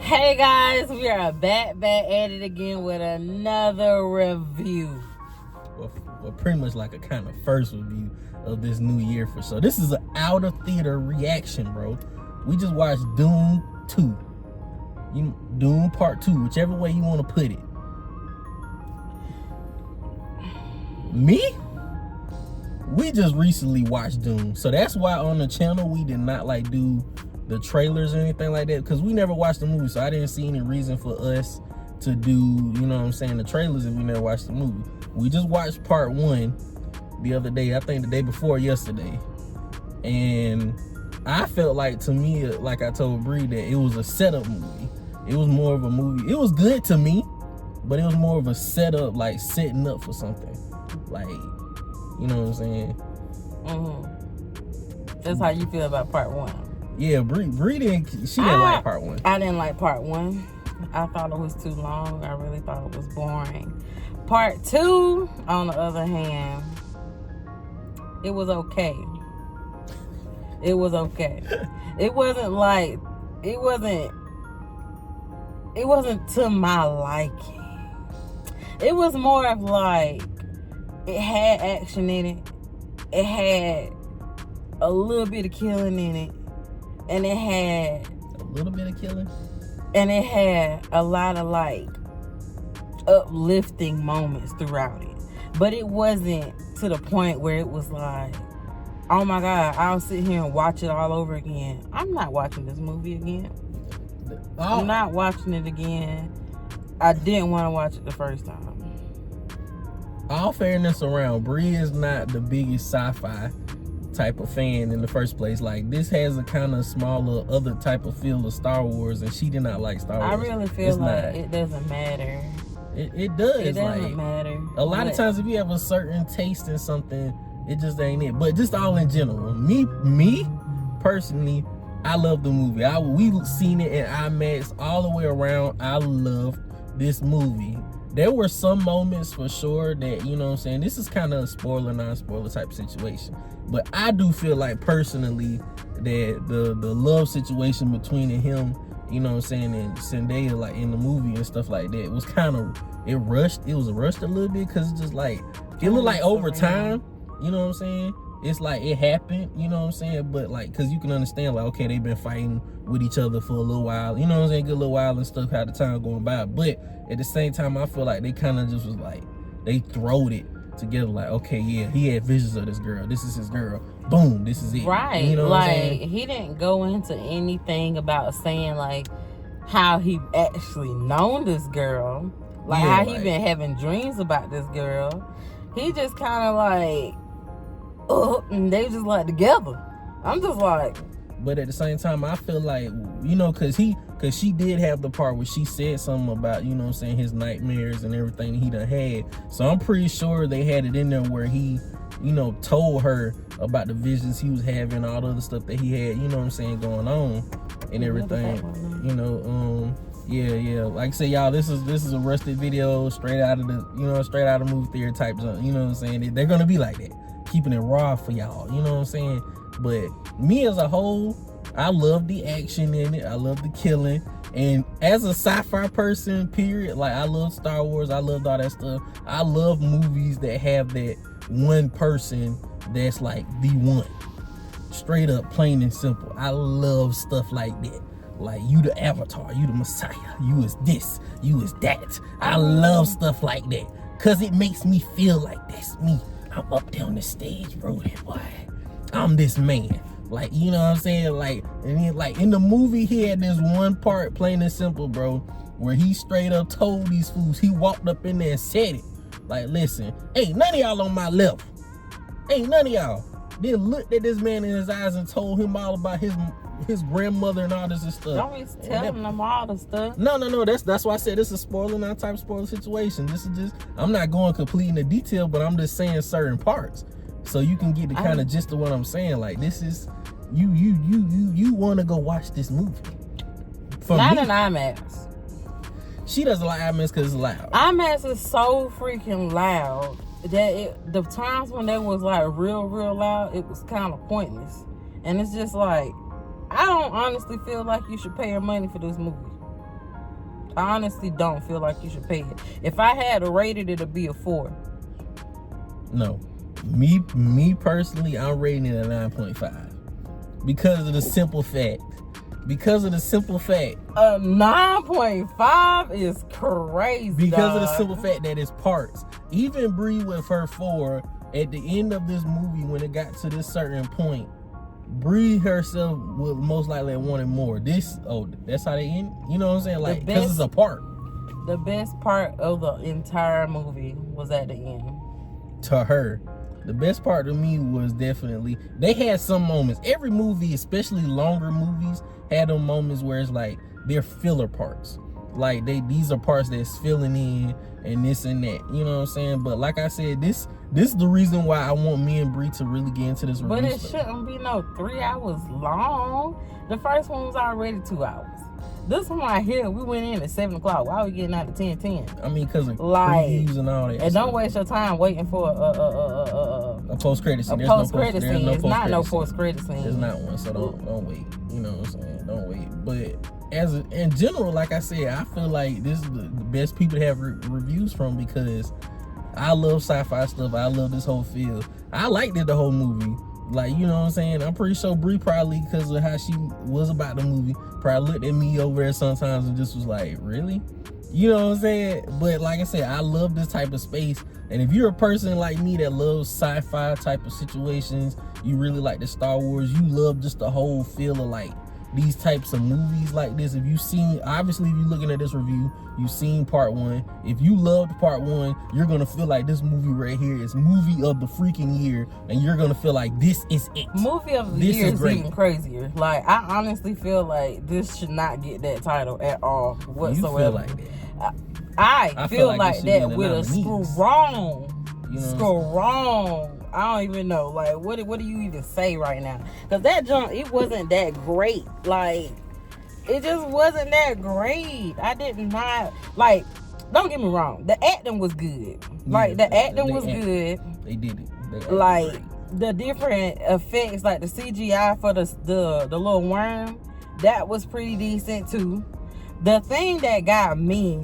Hey guys, we are back at it again with another review. Well, pretty much like a kind of first review of this new year for sure. This is an out of theater reaction, bro. We just watched Dune 2. Dune Part 2, whichever way you want to put it. Me? We just recently watched Dune. So that's why on the channel we did not like do the trailers or anything like that, because we never watched the movie, so I didn't see any reason for us to do, you know what I'm saying, the trailers if we never watched the movie. We just watched part 1 the other day, I think the day before yesterday, and I felt like, to me, like I told Bree, that it was a setup movie. It was more of a movie. It was good to me, but it was more of a setup, like setting up for something, like, you know what I'm saying. That's how you feel about part 1. Yeah, Bree didn't like part 1. I didn't like part 1. I thought it was too long. I really thought it was boring. Part 2, on the other hand, it was okay. It was okay. It wasn't to my liking. It was more of like, it had action in it. It had a little bit of killing in it. And it had a little bit of killing, and it had a lot of like uplifting moments throughout it, but it wasn't to the point where it was like, oh my God, I'll sit here and watch it all over again. I'm not watching this movie again. I'm not watching it again. I didn't want to watch it the first time. All fairness around, Bree is not the biggest sci-fi type of fan in the first place. Like, this has a kind of smaller other type of feel of Star Wars, and she did not like Star Wars. I really feel like it doesn't matter. It does. It doesn't matter. A lot of times if you have a certain taste in something, it just ain't it. But just all in general, me personally, I love the movie. We've seen it in IMAX all the way around. I love this movie. There were some moments for sure that, you know what I'm saying, this is kind of a spoiler, non-spoiler type situation. But I do feel like personally that the love situation between him, you know what I'm saying, and Zendaya, like in the movie and stuff like that, was kind of, it was rushed a little bit, because it's just like, it looked like over time, you know what I'm saying? It's like it happened, you know what I'm saying? But like, because you can understand, like, okay, they've been fighting with each other for a little while, you know what I'm saying, good little while and stuff, how the time going by. But at the same time, I feel like they kind of just was like, they throwed it together, like, okay, yeah, he had visions of this girl, this is his girl, boom, this is it, right? You know, like, he didn't go into anything about saying like how he actually known this girl, like, yeah, how he been having dreams about this girl. He just kind of like, and they just like together. I'm just like, but at the same time, I feel like, you know, cause she did have the part where she said something about, you know what I'm saying, his nightmares and everything he done had. So I'm pretty sure they had it in there where he, you know, told her about the visions he was having, all the other stuff that he had, you know what I'm saying, going on and everything. You know, yeah. Like I say, y'all, this is a rusted video straight out of the movie theater type zone. You know what I'm saying? They're gonna be like that, keeping it raw for y'all. You know what I'm saying? But me as a whole, I love the action in it. I love the killing. And as a sci-fi person, period, like, I love Star Wars. I loved all that stuff. I love movies that have that one person that's like the one. Straight up, plain and simple. I love stuff like that. Like, you the Avatar, you the Messiah, you is this, you is that. I love stuff like that, because it makes me feel like that's me. I'm up there on the stage, bro, boy. I'm this man, like, you know what I'm saying, like, and then, like, in the movie, he had this one part, plain and simple, bro, where he straight up told these fools, he walked up in there and said it, like, listen, ain't none of y'all on my level, ain't none of y'all. Then looked at this man in his eyes and told him all about his grandmother and all this and stuff. Don't be telling them all the stuff. No, that's why I said this is a spoiler, not type of spoiler situation. This is just, I'm not going complete in the detail, but I'm just saying certain parts, so you can get the kind of gist of what I'm saying. Like, this is, you want to go watch this movie. Not in IMAX. She doesn't like IMAX because it's loud. IMAX is so freaking loud that the times when they was like real loud, it was kind of pointless. And it's just like, I don't honestly feel like you should pay your money for this movie. I honestly don't feel like you should pay it. If I had to rate it, it'd be a 4. No. Me personally, I'm rating it a 9.5. Because of the simple fact. A 9.5 is crazy. Because of the simple fact that it's parts. Even Brie with her 4, at the end of this movie, when it got to this certain point, Brie herself would most likely have wanted more. That's how they end. You know what I'm saying? Like, because it's a part. The best part of the entire movie was at the end. To her. The best part to me was definitely, they had some moments. Every movie, especially longer movies, had them moments where it's like, they're filler parts. Like, these are parts that's filling in and this and that. You know what I'm saying? But like I said, this is the reason why I want me and Bree to really get into this review. But it shouldn't be no 3 hours long. The first one was already 2 hours. This one right here, we went in at 7 o'clock. Why are we getting out at 10:10? I mean, because of previews and all that. And don't waste your time waiting for a post-credit scene. There's It's not no post-credit scene. There's not one, so don't wait. You know what I'm saying? Don't wait. But in general, like I said, I feel like this is the best people to have reviews from, because I love sci-fi stuff. I love this whole field. I liked it the whole movie. Like, you know what I'm saying? I'm pretty sure Brie probably, because of how she was about the movie, probably looked at me over there sometimes and just was like, really? You know what I'm saying? But like I said, I love this type of space. And if you're a person like me that loves sci-fi type of situations, you really like the Star Wars, you love just the whole feel of like these types of movies like this. If you've seen, obviously if you're looking at this review, you've seen part 1. If you loved part 1, you're gonna feel like this movie right here is movie of the freaking year, and you're gonna feel like this is it. Movie of the year is even crazier. Like, I honestly feel like this should not get that title at all whatsoever. You feel like that? I feel like that with a strong. I don't even know. Like, what do you even say right now? Because that jump, it wasn't that great. Like, it just wasn't that great. I did not, like, don't get me wrong. The acting was good. Like, the acting was good. They did it. Like, the different effects, like the CGI for the little worm, that was pretty decent too. The thing that got me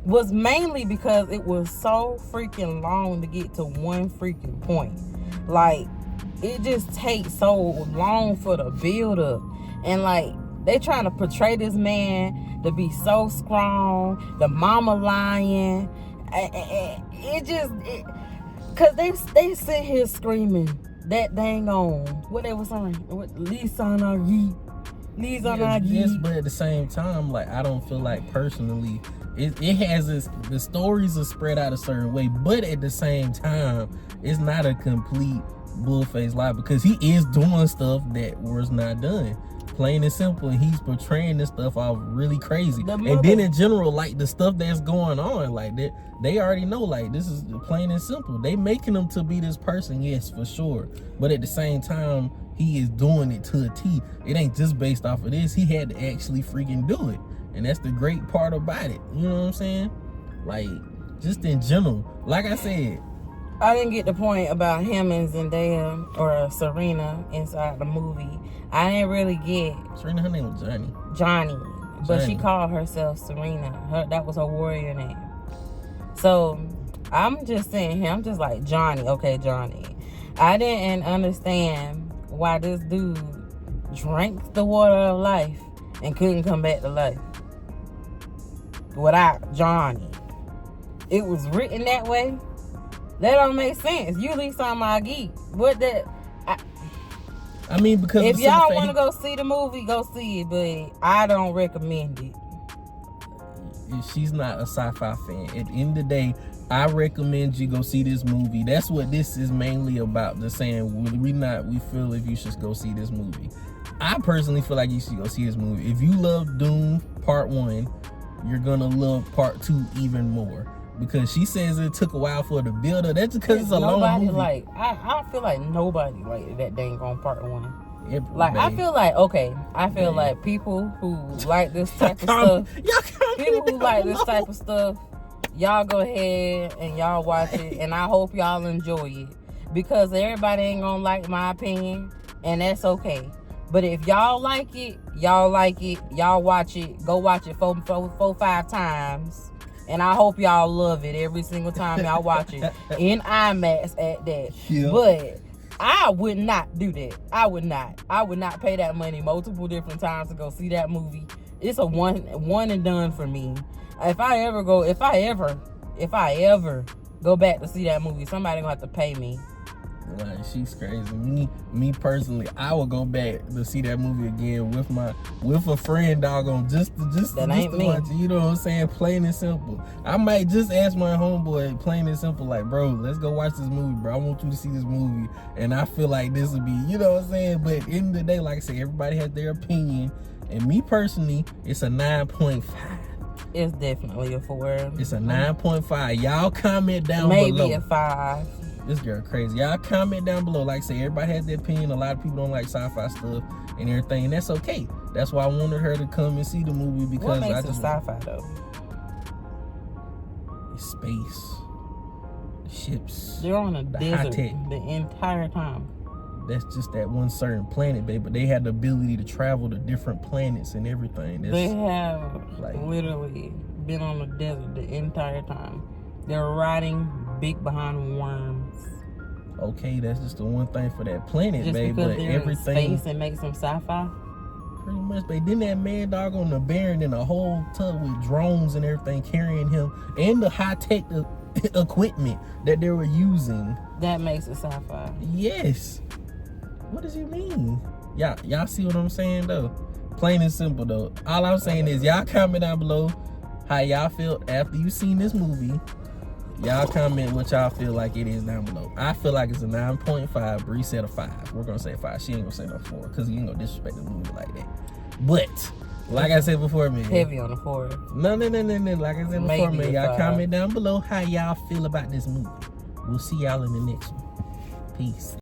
was mainly because it was so freaking long to get to one freaking point. Like, it just takes so long for the build up. And like, they trying to portray this man to be so strong, the mama lion. Cause they sit here screaming that dang on what they was saying, Yes, but at the same time, like, I don't feel like personally it has this, the stories are spread out a certain way, but at the same time, it's not a complete bull-faced lie, because he is doing stuff that was not done. Plain and simple, and he's portraying this stuff off really crazy. And then in general, like, the stuff that's going on, like, they already know, like, this is plain and simple. They making him to be this person, yes, for sure. But at the same time, he is doing it to a T. It ain't just based off of this. He had to actually freaking do it. And that's the great part about it. You know what I'm saying? Like, just in general. Like I said, I didn't get the point about him and Zendaya or Serena inside the movie. I didn't really get. Serena, her name was Johnny. But she called herself Serena. That was her warrior name. So I'm just saying him. I'm just like, Johnny. Okay, Johnny. I didn't understand why this dude drank the water of life and couldn't come back to life without Johnny. It was written that way. That don't make sense. Usually something I geek. What that? I mean, because if y'all want to go see the movie, go see it. But I don't recommend it. She's not a sci-fi fan. At the end of the day, I recommend you go see this movie. That's what this is mainly about. Just saying, we feel if you should go see this movie. I personally feel like you should go see this movie. If you love Dune Part 1, you're gonna love Part 2 even more. Because she says it took a while for the build up. That's because it's a long movie. I feel like nobody liked that dang on Part 1. Everybody. I feel like people who like this type of stuff, y'all go ahead and y'all watch it, and I hope y'all enjoy it, because everybody ain't gonna like my opinion, and that's okay. But if y'all like it, y'all watch it. Go watch it 4-5 times. And I hope y'all love it every single time y'all watch it. In IMAX at that. Yeah. But I would not do that. I would not pay that money multiple different times to go see that movie. It's a one and done for me. If I ever go back to see that movie, somebody gonna have to pay me. Like, she's crazy. Me personally, I would go back to see that movie again with a friend, doggone, just to watch it. You know what I'm saying? Plain and simple. I might just ask my homeboy, plain and simple, like, bro, let's go watch this movie, bro. I want you to see this movie, and I feel like this would be, you know what I'm saying? But at the end of the day, like I said, everybody has their opinion, and me personally, it's a 9.5. It's definitely a 4. It's a 9.5. Y'all comment down below. below. Maybe a 5. This girl crazy. Y'all comment down below. Like I say, everybody has their opinion. A lot of people don't like sci-fi stuff and everything, and that's okay. That's why I wanted her to come and see the movie, because what makes it sci-fi though? It's space, ships. They're on a desert the entire time. That's just that one certain planet, babe. But they had the ability to travel to different planets and everything. They have literally been on the desert the entire time. They're riding big behind worms. Okay, that's just the one thing for that planet, just babe. Because but they're everything in space and makes them sci-fi. Pretty much, babe. Then that man dog on the Baron in a whole tub with drones and everything carrying him, and the high-tech equipment that they were using. That makes it sci-fi. Yes. What does he mean? Y'all see what I'm saying though? Plain and simple though. All I'm saying is y'all comment down below how y'all feel after you seen this movie. Y'all comment what y'all feel like it is down below. I feel like it's a 9.5. Bree said a 5. We're gonna say 5. She ain't gonna say no 4 because you ain't gonna disrespect the movie like that. But like I said before, man. Heavy on the 4. No. Like I said before, man. Y'all comment down below how y'all feel about this movie. We'll see y'all in the next one. Peace.